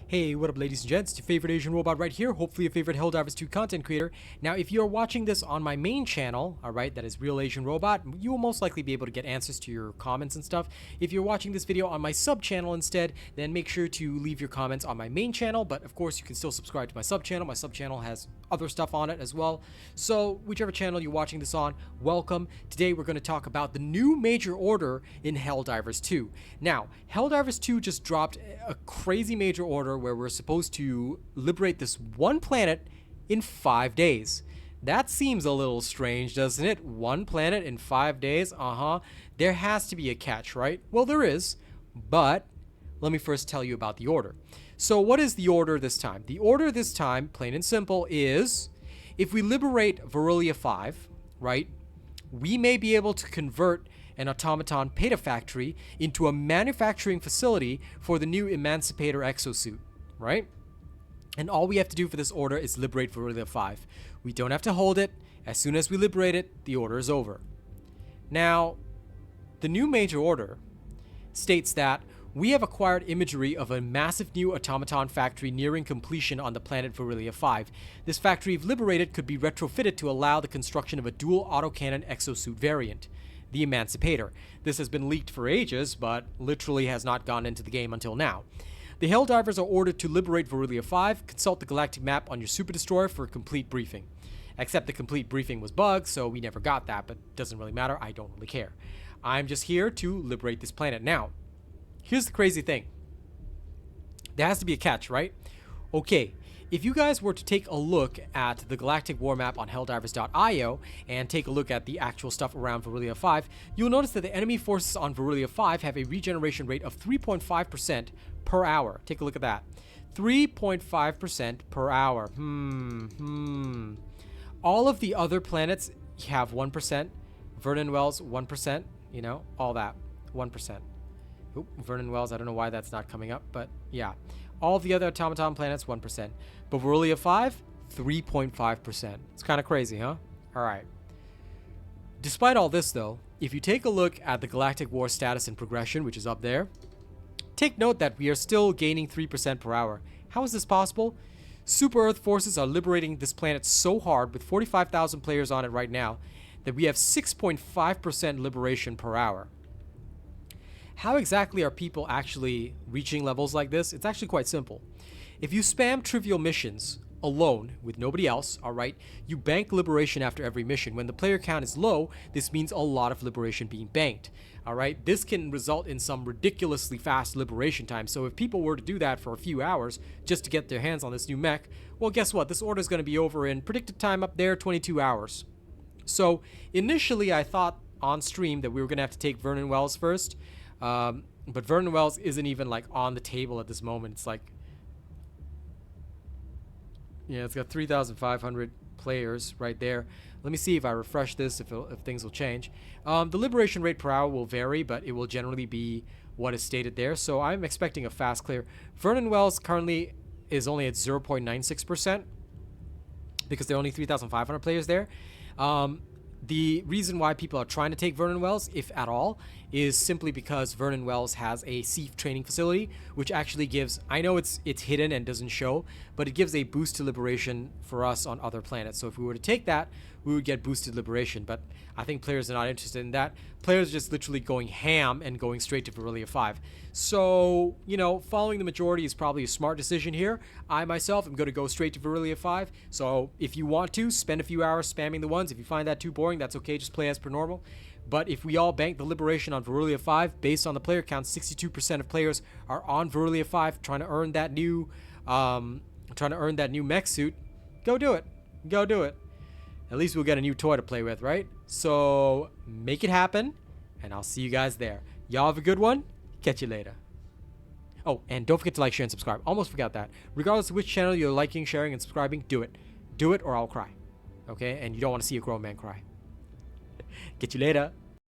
Hey, what up ladies and gents, it's your favorite Asian robot right here, hopefully your favorite Helldivers 2 content creator. Now if you're watching this on my main channel, alright, that is Real Asian Robot, you will most likely be able to get answers to your comments and stuff. If you're watching this video on my sub channel instead, then make sure to leave your comments on my main channel, but of course you can still subscribe to my sub channel. My sub channel has other stuff on it as well. So whichever channel you're watching this on, welcome. Today we're going to talk about the new major order in Helldivers 2. Now, Helldivers 2 just dropped a crazy major order where we're supposed to liberate this one planet in 5 days. That seems a little strange, doesn't it? One planet in 5 days? There has to be a catch, right? Well, there is, but let me first tell you about the order. So what is the order this time? The order this time, plain and simple, is if we liberate Varylia 5, right, we may be able to convert an automaton petafactory into a manufacturing facility for the new Emancipator Exosuit, right? And all we have to do for this order is liberate Varylia 5. We don't have to hold it. As soon as we liberate it, the order is over. Now, the new major order states that we have acquired imagery of a massive new automaton factory nearing completion on the planet Varylia 5. This factory, if liberated, could be retrofitted to allow the construction of a dual autocannon exosuit variant, the Emancipator. This has been leaked for ages, but literally has not gone into the game until now. The Helldivers are ordered to liberate Varylia 5, consult the galactic map on your Super Destroyer for a complete briefing. Except the complete briefing was bugged, so we never got that, but it doesn't really matter, I don't really care. I'm just here to liberate this planet. Now, here's the crazy thing. There has to be a catch, right? Okay, if you guys were to take a look at the galactic war map on helldivers.io and take a look at the actual stuff around Varylia 5, you'll notice that the enemy forces on Varylia 5 have a regeneration rate of 3.5% per hour. Take a look at that. 3.5% per hour. All of the other planets have 1%. Vernon Wells, 1%. You know, all that. 1%. Oop, Vernon Wells, I don't know why that's not coming up, but yeah. All of the other automaton planets, 1%. But Varylia 5, 3.5%. It's kind of crazy, huh? Alright. Despite all this, though, if you take a look at the Galactic War status and progression, which is up there, take note that we are still gaining 3% per hour. How is this possible? Super Earth forces are liberating this planet so hard, with 45,000 players on it right now, that we have 6.5% liberation per hour. How exactly are people actually reaching levels like this? It's actually quite simple. If you spam trivial missions alone with nobody else, alright, you bank liberation after every mission. When the player count is low, this means a lot of liberation being banked. Alright, this can result in some ridiculously fast liberation time. So if people were to do that for a few hours just to get their hands on this new mech, well, guess what? This order is going to be over in predicted time up there, 22 hours. So initially I thought on stream that we were going to have to take Vernon Wells first. But Vernon Wells isn't even like on the table at this moment. It's like, yeah, it's got 3,500 players right there. Let me see if I refresh this, if things will change. The liberation rate per hour will vary, but it will generally be what is stated there. So I'm expecting a fast clear. Vernon Wells currently is only at 0.96% because there are only 3,500 players there. The reason why people are trying to take Vernon Wells, if at all, is simply because Vernon Wells has a SEAF training facility, which actually gives, I know it's hidden and doesn't show, but it gives a boost to liberation for us on other planets. So if we were to take that, we would get boosted liberation, but I think players are not interested in that. Players are just literally going ham and going straight to Varylia 5. So, you know, following the majority is probably a smart decision here. I myself am going to go straight to Varylia 5. So if you want to, spend a few hours spamming the ones. If you find that too boring, that's okay, just play as per normal. But if we all bank the liberation on Varylia 5, based on the player count, 62% of players are on Varylia 5 trying to earn that new mech suit. Go do it. Go do it. At least we'll get a new toy to play with, right? So make it happen, and I'll see you guys there. Y'all have a good one. Catch you later. Oh, and don't forget to like, share, and subscribe. Almost forgot that. Regardless of which channel you're liking, sharing, and subscribing, do it. Do it or I'll cry. Okay? And you don't want to see a grown man cry. Get you later.